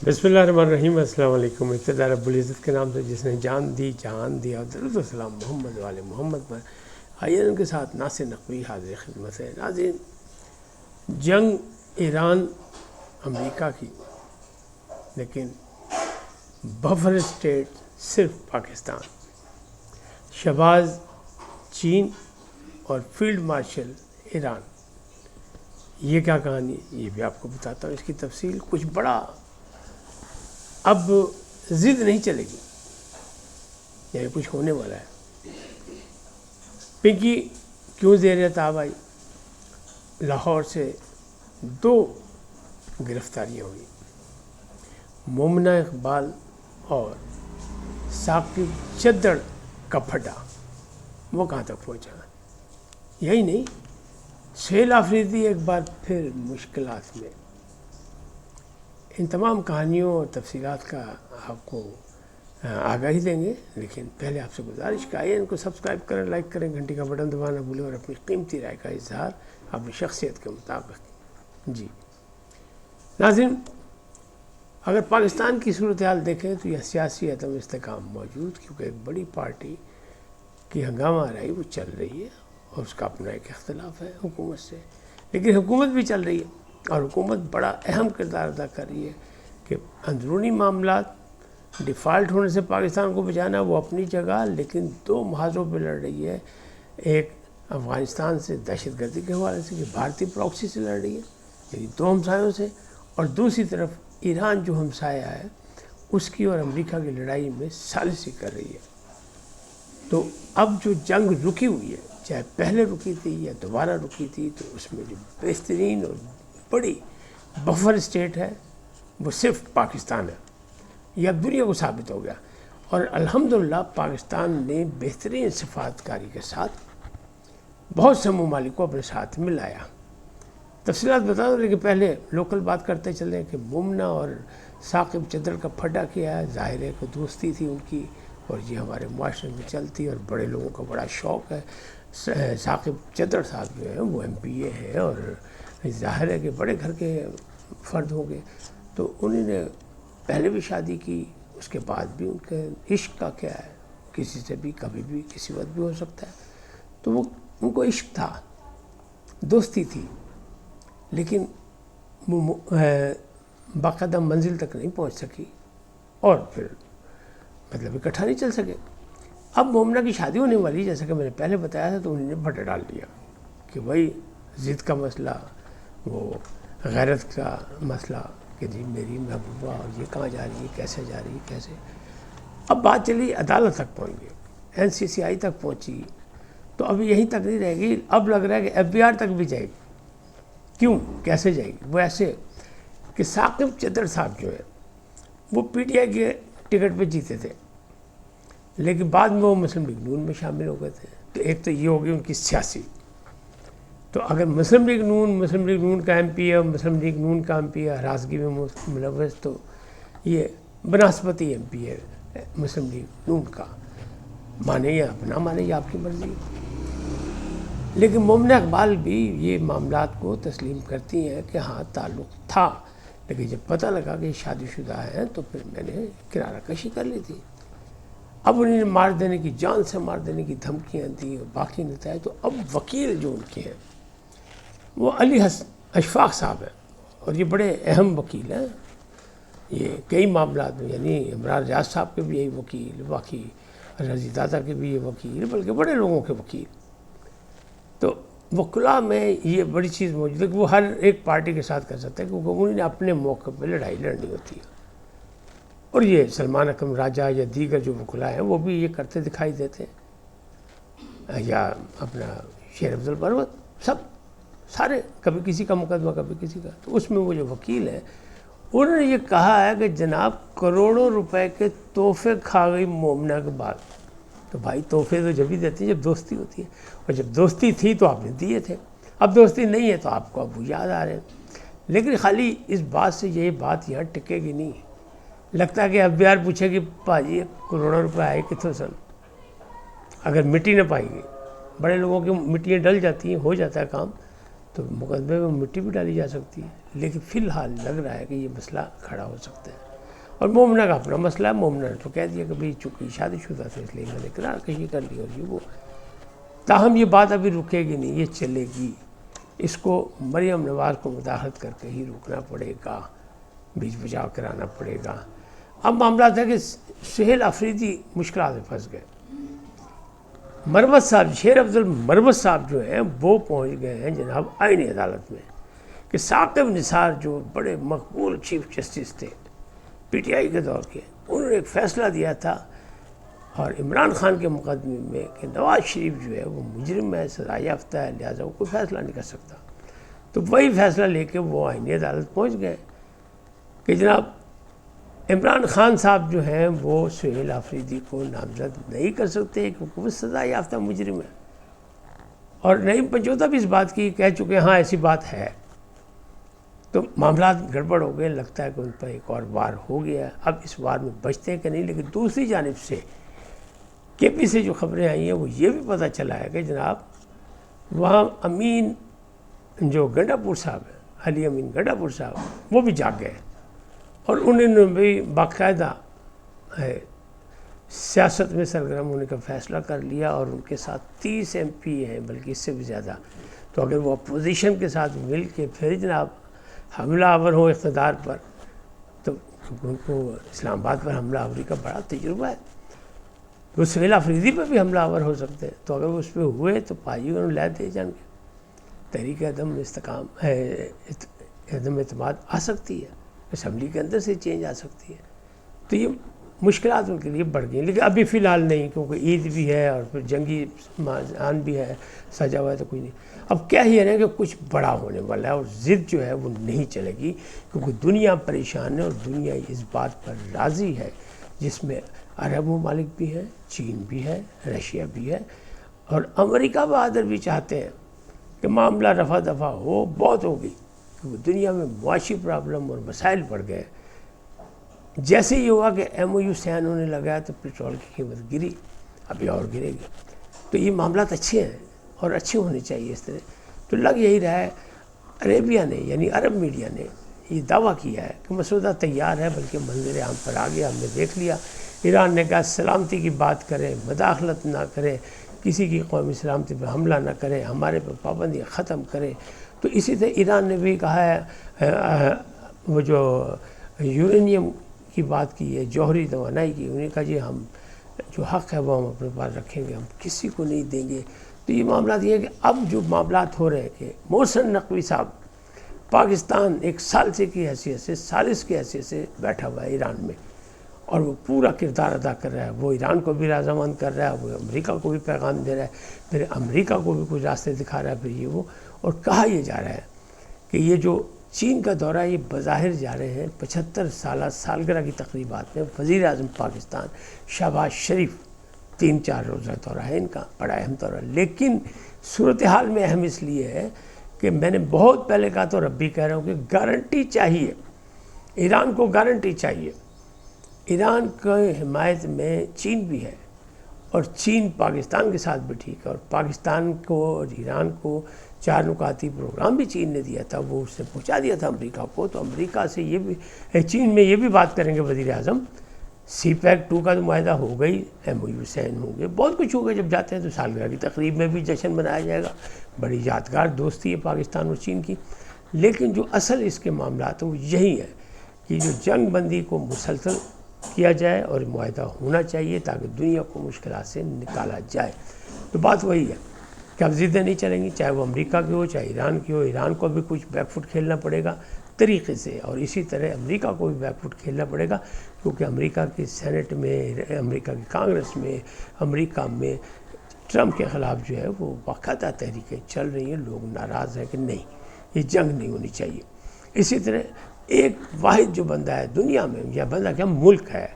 بسم اللہ الرحمن الرحیم۔ السلام علیکم۔ ابتدا رب العزت کے نام سے جس نے جان دی جہان دیا، اور درود و سلام محمد والے محمد پر۔ آئیے ان کے ساتھ ناصر نقوی حاضر خدمت ہے۔ ناظرین، جنگ ایران امریکہ کی، لیکن بفر اسٹیٹ صرف پاکستان، شہباز چین اور فیلڈ مارشل ایران۔ یہ کیا کہانی، یہ بھی آپ کو بتاتا ہوں، اس کی تفصیل۔ کچھ بڑا اب ضد نہیں چلے گی، یعنی کچھ ہونے والا ہے۔ پنکی کیوں زیر تاب آئی؟ لاہور سے 2 گرفتاریاں ہوئی، مومنہ اقبال اور ثاقب چدر کا پھڈا۔ وہ کہاں تک پہنچا؟ یہی نہیں، سہیل آفریدی ایک بار پھر مشکلات میں۔ ان تمام کہانیوں اور تفصیلات کا آپ کو آگاہی دیں گے، لیکن پہلے آپ سے گزارش کا آئیے ان کو سبسکرائب کریں، لائک کریں، گھنٹی کا بٹن دبانا بھولیں، اور اپنی قیمتی رائے کا اظہار اپنی شخصیت کے مطابق۔ جی ناظرین، اگر پاکستان کی صورتحال دیکھیں تو یہ سیاسی عدم استحکام موجود، کیونکہ ایک بڑی پارٹی کی ہنگامہ آرائی وہ چل رہی ہے، اور اس کا اپنا ایک اختلاف ہے حکومت سے، لیکن حکومت بھی چل رہی ہے، اور حکومت بڑا اہم کردار ادا کر رہی ہے کہ اندرونی معاملات ڈیفالٹ ہونے سے پاکستان کو بچانا وہ اپنی جگہ، لیکن 2 محاذوں پہ لڑ رہی ہے۔ ایک افغانستان سے دہشت گردی کے حوالے سے کہ بھارتی پراکسی سے لڑ رہی ہے، یعنی 2 ہمسایوں سے، اور دوسری طرف ایران جو ہمسایہ ہے اس کی اور امریکہ کی لڑائی میں ثالثی کر رہی ہے۔ تو اب جو جنگ رکی ہوئی ہے، چاہے پہلے رکی تھی یا دوبارہ رکی تھی، تو اس میں جو بہترین اور بڑی بفر اسٹیٹ ہے وہ صرف پاکستان ہے۔ یہ اب دنیا کو ثابت ہو گیا، اور الحمدللہ پاکستان نے بہترین سفارتکاری کے ساتھ بہت سے ممالک کو اپنے ساتھ ملایا۔ تفصیلات بتا دوں، لیکن پہلے لوکل بات کرتے چلیں کہ مومنہ اور ثاقب چدر کا پھڈا کیا ہے۔ ظاہر ہے کہ دوستی تھی ان کی، اور یہ ہمارے معاشرے میں چلتی، اور بڑے لوگوں کا بڑا شوق ہے۔ ثاقب چدر صاحب جو ہیں وہ MPA ہیں، اور ظاہر ہے کہ بڑے گھر کے فرد ہوں گے، تو انہوں نے پہلے بھی شادی کی، اس کے بعد بھی ان کے عشق کا کیا ہے، کسی سے بھی کبھی بھی کسی وقت بھی ہو سکتا ہے۔ تو وہ ان کو عشق تھا، دوستی تھی، لیکن وہ باقاعدہ منزل تک نہیں پہنچ سکی، اور پھر مطلب اکٹھا نہیں چل سکے۔ اب مومنہ کی شادی ہونے والی، جیسا کہ میں نے پہلے بتایا تھا، تو انہوں نے پھڈا ڈال دیا کہ وہی ضد کا مسئلہ، وہ غیرت کا مسئلہ کہ جی میری محبوبہ، اور یہ کہاں جا رہی ہے، کیسے جا رہی ہے، کیسے۔ اب بات چلی عدالت تک پہنچ گئی، NCCI تک پہنچی، تو اب یہیں تک نہیں رہے گی، اب لگ رہا ہے کہ FBR تک بھی جائے گی۔ کیوں، کیسے جائے گی؟ وہ ایسے کہ ثاقب چدر صاحب جو ہے وہ PTI کے ٹکٹ پہ جیتے تھے، لیکن بعد میں وہ مسلم لیگ نون میں شامل ہو گئے تھے۔ تو ایک تو یہ ہو گئی ان کی سیاسی، تو اگر مسلم لیگ نون کا MP ہے، مسلم لیگ نون کا MP ہے ہراسگی میں ملوث، تو یہ بناسپتی MP ہے مسلم لیگ نون کا، مانے یا نہ مانے یہ آپ کی مرضی۔ لیکن مومنہ اقبال بھی یہ معاملات کو تسلیم کرتی ہیں کہ ہاں تعلق تھا، لیکن جب پتہ لگا کہ یہ شادی شدہ ہیں تو پھر میں نے کنارہ کشی کر لی تھی۔ اب انہوں نے مار دینے کی، جان سے مار دینے کی دھمکیاں دی اور باقی نتائج۔ تو اب وکیل جو ان کے ہیں وہ علی اشفاق صاحب ہیں، اور یہ بڑے اہم وکیل ہیں، یہ کئی معاملات میں، یعنی عمران ریاض صاحب کے بھی یہی وکیل، باقی رضی دادا کے بھی یہ وکیل، بلکہ بڑے لوگوں کے وکیل۔ تو وکلاء میں یہ بڑی چیز موجود ہے کہ وہ ہر ایک پارٹی کے ساتھ کر سکتے ہیں، کیونکہ انہوں نے اپنے موقع پہ لڑائی لڑنی ہوتی ہے، اور یہ سلمان اکرم راجہ یا دیگر جو وکلاء ہیں وہ بھی یہ کرتے دکھائی دیتے ہیں، یا اپنا شیر افضل پروت، سارے، کبھی کسی کا مقدمہ کبھی کسی کا۔ تو اس میں وہ جو وکیل ہیں انہوں نے یہ کہا ہے کہ جناب کروڑوں روپے کے تحفے کھا گئی مومنہ کے بعد۔ تو بھائی تحفے تو جب ہی دیتے ہیں جب دوستی ہوتی ہے، اور جب دوستی تھی تو آپ نے دیے تھے، اب دوستی نہیں ہے تو آپ کو اب وہ یاد آ رہے ہیں۔ لیکن خالی اس بات سے یہ بات یہاں ٹکے گی نہیں، لگتا ہے کہ FBR پوچھے کہ بھاجی کروڑوں روپے آئے کتوں سن، اگر مٹی نہ پائیں گے، بڑے لوگوں کی مٹیاں ڈل جاتی ہیں، ہو جاتا ہے کام، تو مقدمے میں مٹی بھی ڈالی جا سکتی ہے، لیکن فی الحال لگ رہا ہے کہ یہ مسئلہ کھڑا ہو سکتا ہے۔ اور مومنہ کا اپنا مسئلہ ہے، مومنہ نے تو کہہ دیا کہ بھئی چونکہ شادی شدہ تھا اس لیے میں نے قرار کشی کر لی اور یہ وہ. تاہم یہ بات ابھی رکے گی نہیں، یہ چلے گی. اس کو مریم نواز کو مداخلت کر کے ہی روکنا پڑے گا، بیچ بچاؤ کرانا پڑے گا. اب معاملہ تھا کہ سہیل آفریدی مشکلات میں پھنس گئے. مروت صاحب، شیر افضل مروت صاحب جو ہیں وہ پہنچ گئے ہیں جناب آئینی عدالت میں کہ ثاقب نثار جو بڑے مقبول چیف جسٹس تھے پی ٹی آئی کے دور کے، انہوں نے ایک فیصلہ دیا تھا اور عمران خان کے مقدمے میں کہ نواز شریف جو ہے وہ مجرم ہے، سزا یافتہ ہے، لہٰذا وہ کوئی فیصلہ نہیں کر سکتا. تو وہی فیصلہ لے کے وہ آئینی عدالت پہنچ گئے کہ جناب عمران خان صاحب جو ہیں وہ سہیل آفریدی کو نامزد نہیں کر سکتے کیونکہ وہ سزا یافتہ مجرم ہے. اور نعیم پنجوتا بھی اس بات کی کہہ چکے ہاں ایسی بات ہے. تو معاملات گڑبڑ ہو گئے، لگتا ہے کہ ان پر ایک اور وار ہو گیا. اب اس وار میں بچتے ہیں کہ نہیں. لیکن دوسری جانب سے کے پی سے جو خبریں آئی ہیں وہ یہ بھی پتہ چلا ہے کہ جناب وہاں امین جو گنڈا پور صاحب ہیں، علی امین گنڈا پور صاحب، وہ بھی جاگ گئے اور انہوں نے بھی باقاعدہ سیاست میں سرگرم ہونے کا فیصلہ کر لیا اور ان کے ساتھ 30 ایم پی ہیں، بلکہ اس سے بھی زیادہ. تو اگر وہ اپوزیشن کے ساتھ مل کے پھر جناب حملہ آور ہوں اقتدار پر، تو ان کو اسلام آباد پر حملہ آوری کا بڑا تجربہ ہے. وہ سہیل آفریدی پہ بھی حملہ آور ہو سکتے ہیں. تو اگر وہ اس پہ ہوئے تو پاجی انہوں لے دے جان کے تحریک عدم استحکام عدم اعتماد آ سکتی ہے، اسمبلی کے اندر سے چینج آ سکتی ہے. تو یہ مشکلات ان کے لیے بڑھ گئی، لیکن ابھی فی الحال نہیں، کیونکہ عید بھی ہے اور پھر جنگی آن بھی ہے، سجا ہوا ہے تو کوئی نہیں. اب کیا ہی ہے کہ کچھ بڑا ہونے والا ہے اور ضد جو ہے وہ نہیں چلے گی، کیونکہ دنیا پریشان ہے اور دنیا اس بات پر راضی ہے، جس میں عرب ممالک بھی ہیں، چین بھی ہے، رشیا بھی ہے اور امریکہ بہادر بھی چاہتے ہیں کہ معاملہ رفع دفع ہو. بہت ہو گئی کیونکہ دنیا میں معاشی پرابلم اور مسائل بڑھ گئے. جیسے یہ ہوا کہ ایم او یو سائن ہونے لگا تو پیٹرول کی قیمت گری، ابھی اور گرے گی. تو یہ معاملات اچھے ہیں اور اچھے ہونے چاہیے اس طرح. تو لگ یہی رہا ہے عربیہ نے یعنی عرب میڈیا نے یہ دعویٰ کیا ہے کہ مسودہ تیار ہے، بلکہ منظر عام پر آ گیا، ہم نے دیکھ لیا. ایران نے کہا سلامتی کی بات کریں، مداخلت نہ کریں، کسی کی قومی سلامتی پہ حملہ نہ کریں، ہمارے پہ پابندیاں ختم کریں. تو اسی طرح ایران نے بھی کہا ہے وہ جو یورینیم کی بات کی ہے، جوہری توانائی کی، انہیں کہا جی ہم جو حق ہے وہ ہم اپنے پاس رکھیں گے، ہم کسی کو نہیں دیں گے. تو یہ معاملات یہ ہے کہ اب جو معاملات ہو رہے ہیں کہ محسن نقوی صاحب پاکستان ایک ثالثی کی حیثیت سے، ثالث کی حیثیت سے بیٹھا ہوا ہے ایران میں اور وہ پورا کردار ادا کر رہا ہے. وہ ایران کو بھی رضامند کر رہا ہے، وہ امریکہ کو بھی پیغام دے رہا ہے، پھر امریکہ کو بھی کچھ راستے دکھا رہا ہے، پھر یہ وہ. اور کہا یہ جا رہا ہے کہ یہ جو چین کا دورہ ہے یہ بظاہر جا رہے ہیں 75 سالہ سالگرہ کی تقریبات میں وزیر اعظم پاکستان شہباز شریف 3-4 روزہ دورہ ہے ان کا، بڑا اہم دورہ. لیکن صورتحال میں اہم اس لیے ہے کہ میں نے بہت پہلے کہا تو اب بھی کہہ رہا ہوں کہ گارنٹی چاہیے، ایران کو گارنٹی چاہیے. ایران کے حمایت میں چین بھی ہے اور چین پاکستان کے ساتھ بھی ٹھیک ہے، اور پاکستان کو اور ایران کو 4 نکاتی پروگرام بھی چین نے دیا تھا، وہ اس نے پہنچا دیا تھا امریکہ کو. تو امریکہ سے یہ بھی چین میں یہ بھی بات کریں گے وزیر اعظم. سی پیک 2 کا تو معاہدہ ہو گئی، ایم او یو سائن ہوں گے، بہت کچھ ہوگا. جب جاتے ہیں تو سالگرہ کی تقریب میں بھی جشن منایا جائے گا، بڑی یادگار دوستی ہے پاکستان اور چین کی. لیکن جو اصل اس کے معاملات ہیں وہ یہی ہے کہ جو جنگ بندی کو مسلسل کیا جائے اور معاہدہ ہونا چاہیے تاکہ دنیا کو مشکلات سے نکالا جائے. تو بات وہی ہے کہ اب ضدیں نہیں چلیں گی، چاہے وہ امریکہ کی ہو چاہے ایران کی ہو. ایران کو بھی کچھ بیک فٹ کھیلنا پڑے گا طریقے سے، اور اسی طرح امریکہ کو بھی بیک فٹ کھیلنا پڑے گا، کیونکہ امریکہ کی سینٹ میں، امریکہ کی کانگریس میں، امریکہ میں ٹرمپ کے خلاف جو ہے وہ باقاعدہ تحریکیں چل رہی ہیں. لوگ ناراض ہیں کہ نہیں یہ جنگ نہیں ہونی چاہیے. اسی طرح ایک واحد جو بندہ ہے دنیا میں، یا بندہ کیا ملک ہے،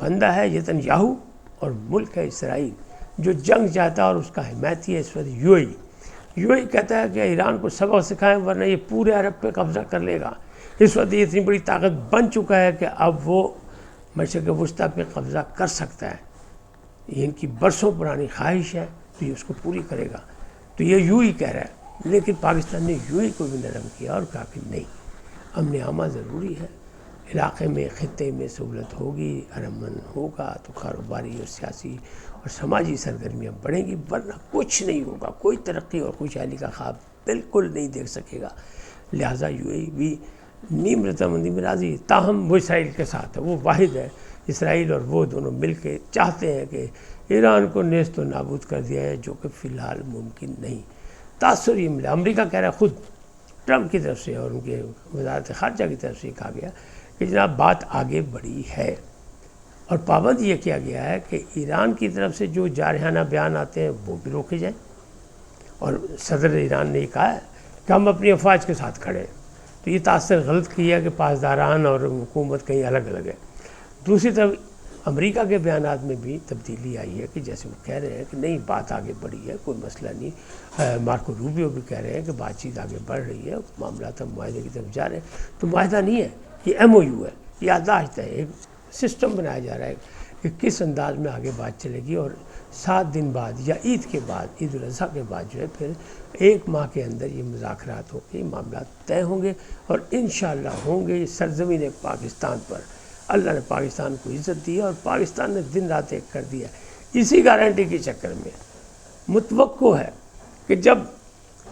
بندہ ہے نتنیاہو اور ملک ہے اسرائیل، جو جنگ چاہتا ہے اور اس کا حمایتی ہے اس وقت یو اے کہتا ہے کہ ایران کو سبق سکھائیں ورنہ یہ پورے عرب پہ قبضہ کر لے گا. اس وقت یہ اتنی بڑی طاقت بن چکا ہے کہ اب وہ مشرق وسطیٰ پہ قبضہ کر سکتا ہے. یہ ان کی برسوں پرانی خواہش ہے تو یہ اس کو پوری کرے گا. تو یہ یو ہی کہہ رہا ہے، لیکن پاکستان نے یو ہی کو بھی نرم کیا اور کہا کہ نہیں، امن عامہ ضروری ہے، علاقے میں خطے میں سہولت ہوگی، امن ہوگا تو کاروباری اور سیاسی اور سماجی سرگرمیاں بڑھیں گی، ورنہ کچھ نہیں ہوگا، کوئی ترقی اور خوشحالی کا خواب بالکل نہیں دیکھ سکے گا۔ لہٰذا یو اے بھی نیم رضامندی میں راضی، تاہم وہ اسرائیل کے ساتھ ہے، وہ واحد ہے۔ اسرائیل اور وہ دونوں مل کے چاہتے ہیں کہ ایران کو نیست و نابود کر دیا ہے، جو کہ فی الحال ممکن نہیں۔ تاثر یہ ملا، امریکہ کہہ رہا ہے خود ٹرمپ کی طرف سے اور ان کے وزارت خارجہ کی طرف سے کہا گیا کہ جناب بات آگے بڑھی ہے، اور پابند یہ کیا گیا ہے کہ ایران کی طرف سے جو جارحانہ بیان آتے ہیں وہ بھی روکے جائیں، اور صدر ایران نے یہ کہا ہے کہ ہم اپنی افواج کے ساتھ کھڑے ہیں۔ تو یہ تاثر غلط کیا کہ پاسداران اور حکومت کہیں الگ الگ ہے۔ دوسری طرف امریکہ کے بیانات میں بھی تبدیلی آئی ہے کہ جیسے وہ کہہ رہے ہیں کہ نہیں بات آگے بڑھی ہے، کوئی مسئلہ نہیں۔ مارکو روبیو بھی کہہ رہے ہیں کہ بات چیت آگے بڑھ رہی ہے، معاملات ہم معاہدے کی طرف جا رہے ہیں۔ تو معاہدہ نہیں ہے، یہ ایم او یو ہے، یادداشت ہے، ایک سسٹم بنایا جا رہا ہے کہ کس انداز میں آگے بات چلے گی، اور 7 دن بعد یا عید کے بعد، عید الاضحیٰ کے بعد جو ہے پھر 1 ماہ کے اندر یہ مذاکرات ہو کے معاملات طے ہوں گے، اور انشاءاللہ ہوں گے سرزمین پاکستان پر۔ اللہ نے پاکستان کو عزت دی ہے اور پاکستان نے دن رات ایک کر دیا ہے۔ اسی گارنٹی کے چکر میں متوقع ہے کہ جب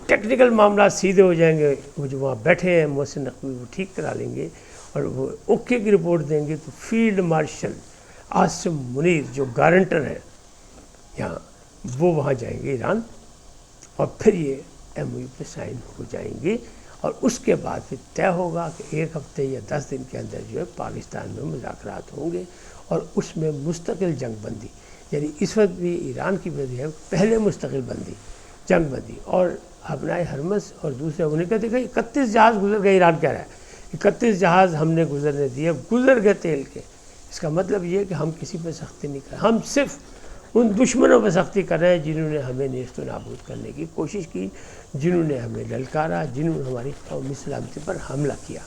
ٹیکنیکل معاملات سیدھے ہو جائیں گے، وہ جو وہاں بیٹھے ہیں محسن نقوی وہ ٹھیک کرا لیں گے اور وہ اوکے کی رپورٹ دیں گے، تو فیلڈ مارشل عاصم منیر جو گارنٹر ہیں یہاں، وہ وہاں جائیں گے ایران، اور پھر یہ ایم او یو پہ سائن ہو جائیں گے، اور اس کے بعد پھر طے ہوگا کہ 1 ہفتے یا 10 دن کے اندر جو ہے پاکستان میں مذاکرات ہوں گے، اور اس میں مستقل جنگ بندی، یعنی اس وقت بھی ایران کی وجہ ہے پہلے مستقل بندی، جنگ بندی، اور ابنائے ہرمس اور دوسرے انہیں کہتے کہ 31 جہاز گزر گئے، ایران کہہ رہا ہے 31 جہاز ہم نے گزرنے دیے، گزر گئے تیل کے۔ اس کا مطلب یہ کہ ہم کسی پہ سختی نہیں کر رہے، ہم صرف ان دشمنوں پہ سختی کر رہے ہیں جنہوں نے ہمیں نیست و نابود کرنے کی کوشش کی، جنہوں نے ہمیں للکارا، جنہوں نے ہماری قومی سلامتی پر حملہ کیا۔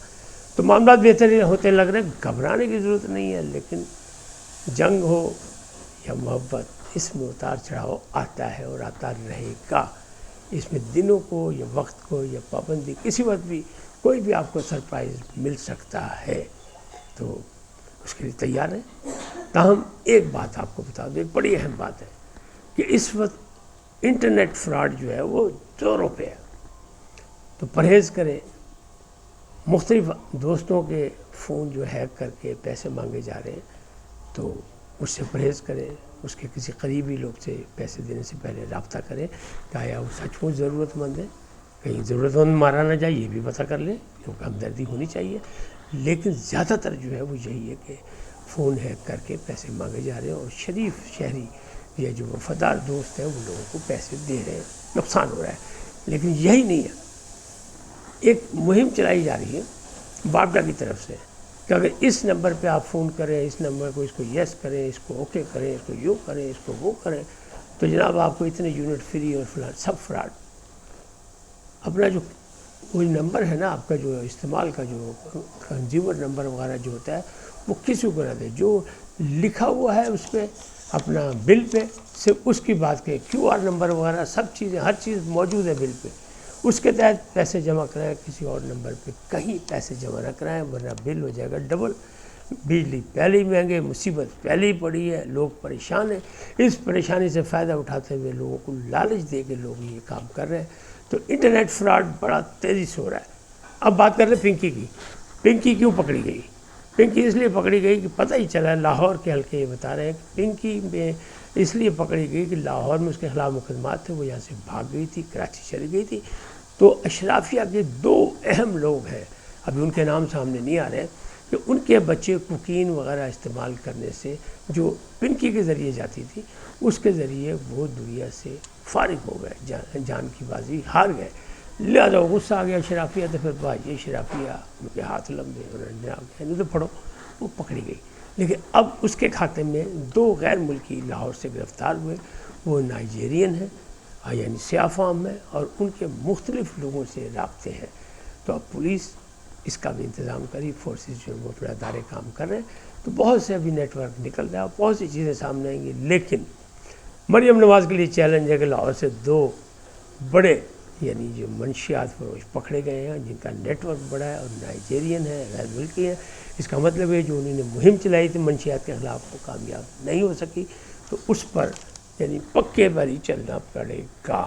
تو معاملات بہتر ہوتے لگ رہے ہیں، گھبرانے کی ضرورت نہیں ہے، لیکن جنگ ہو یا محبت، اس میں اتار چڑھاؤ آتا ہے اور آتا رہے گا۔ اس میں دنوں کو یا وقت کو یا پابندی کسی وقت بھی کوئی بھی آپ کو سرپرائز مل سکتا ہے، تو اس کے لیے تیار ہیں۔ تاہم ایک بات آپ کو بتا دوں، ایک بڑی اہم بات ہے کہ اس وقت انٹرنیٹ فراڈ جو ہے وہ زوروں پہ ہے، تو پرہیز کریں۔ مختلف دوستوں کے فون جو ہیک کر کے پیسے مانگے جا رہے ہیں، تو اس سے پرہیز کریں، اس کے کسی قریبی لوگ سے پیسے دینے سے پہلے رابطہ کریں کہ آیا وہ سچ مچ ضرورت مند ہے، کہیں ضرورت مند مارا نہ جائے، یہ بھی پتہ کر لیں، کیونکہ ہمدردی ہونی چاہیے۔ لیکن زیادہ تر جو ہے وہ یہی ہے کہ فون ہیک کر کے پیسے مانگے جا رہے ہیں، اور شریف شہری یا جو وفادار دوست ہیں وہ لوگوں کو پیسے دے رہے ہیں، نقصان ہو رہا ہے۔ لیکن یہی نہیں ہے، ایک مہم چلائی جا رہی ہے باگڈا کی طرف سے کہ اگر اس نمبر پہ آپ فون کریں، اس نمبر کو اس کو یس کریں، اس کو اوکے کریں، اس کو یو کریں، اس کو وہ کریں، تو جناب آپ کو اتنے یونٹ فری اور فلاں سب فراڈ۔ اپنا جو وہی نمبر ہے نا آپ کا جو استعمال کا جو کنزیومر نمبر وغیرہ جو ہوتا ہے وہ کسی کو نہ دے، جو لکھا ہوا ہے اس پہ اپنا بل پہ صرف اس کی بات کریں، کیو آر نمبر وغیرہ سب چیزیں، ہر چیز موجود ہے بل پہ، اس کے تحت پیسے جمع کرائیں، کسی اور نمبر پہ کہیں پیسے جمع نہ کرائیں، ورنہ بل ہو جائے گا ڈبل۔ بجلی پہلے ہی مہنگے، مصیبت پہلے ہی پڑی ہے، لوگ پریشان ہیں، اس پریشانی سے فائدہ اٹھاتے ہوئے لوگوں کو لالچ دے کے لوگ یہ کام کر رہے ہیں۔ تو انٹرنیٹ فراڈ بڑا تیزی سے ہو رہا ہے۔ اب بات کر رہے ہیں پنکی کی۔ پنکی کیوں پکڑی گئی؟ پنکی اس لیے پکڑی گئی کہ پتہ ہی چلا ہے، لاہور کے حلقے یہ بتا رہے ہیں کہ پنکی میں اس لیے پکڑی گئی کہ لاہور میں اس کے خلاف مقدمات تھے، وہ یہاں سے بھاگ گئی تھی، کراچی چلی گئی تھی۔ تو اشرافیہ کے 2 اہم لوگ ہیں، ابھی ان کے نام سامنے نہیں آ رہے، کہ ان کے بچے کوکین وغیرہ استعمال کرنے سے جو پنکی کے ذریعے جاتی تھی، اس کے ذریعے وہ دنیا سے فارغ ہو گئے، جان کی بازی ہار گئے۔ لہٰذا غصہ آ گیا اشرافیہ، تو پھر بھائی اشرافیہ ان کے ہاتھ لمبے، انہوں نے نہیں تو پڑھو، وہ پکڑی گئی۔ لیکن اب اس کے کھاتے میں 2 غیر ملکی لاہور سے گرفتار ہوئے، وہ نائجیرین ہیں، یعنی سیاہ فام ہیں، اور ان کے مختلف لوگوں سے رابطے ہیں۔ تو اب پولیس اس کا بھی انتظام کری، فورسز جو وہ اپنے ادارے کام کر رہے ہیں، تو بہت سے ابھی نیٹ ورک نکل رہا ہے، بہت سی چیزیں سامنے آئیں گی۔ لیکن مریم نواز کے لیے چیلنج ہے کہ لاہور سے 2 بڑے یعنی جو منشیات فروش پکڑے گئے ہیں، جن کا نیٹ ورک بڑا ہے اور نائجیرین ہے، غیر ملکی ہے، اس کا مطلب ہے جو انہوں نے مہم چلائی تھی منشیات کے خلاف وہ کامیاب نہیں ہو سکی، تو اس پر یعنی پکے پر ہی چلنا پڑے گا۔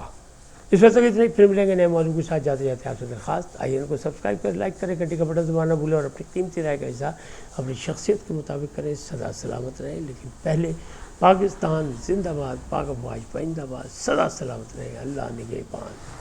اس وقت تک اتنے، پھر ملیں گے نئے موضوع کے ساتھ۔ جاتے جاتے آپ سے درخواست، آئیے ان کو سبسکرائب کریں، لائک کریں، گھنٹی کا بٹن دبانا بھولیں اور اپنی قیمتی رائے کا اظہار اپنی شخصیت کے مطابق کریں۔ سدا سلامت رہیں، لیکن پہلے پاکستان زندہ باد، پاک افواج پائندہ باد، سدا سلامت رہیں، اللہ نگہبان۔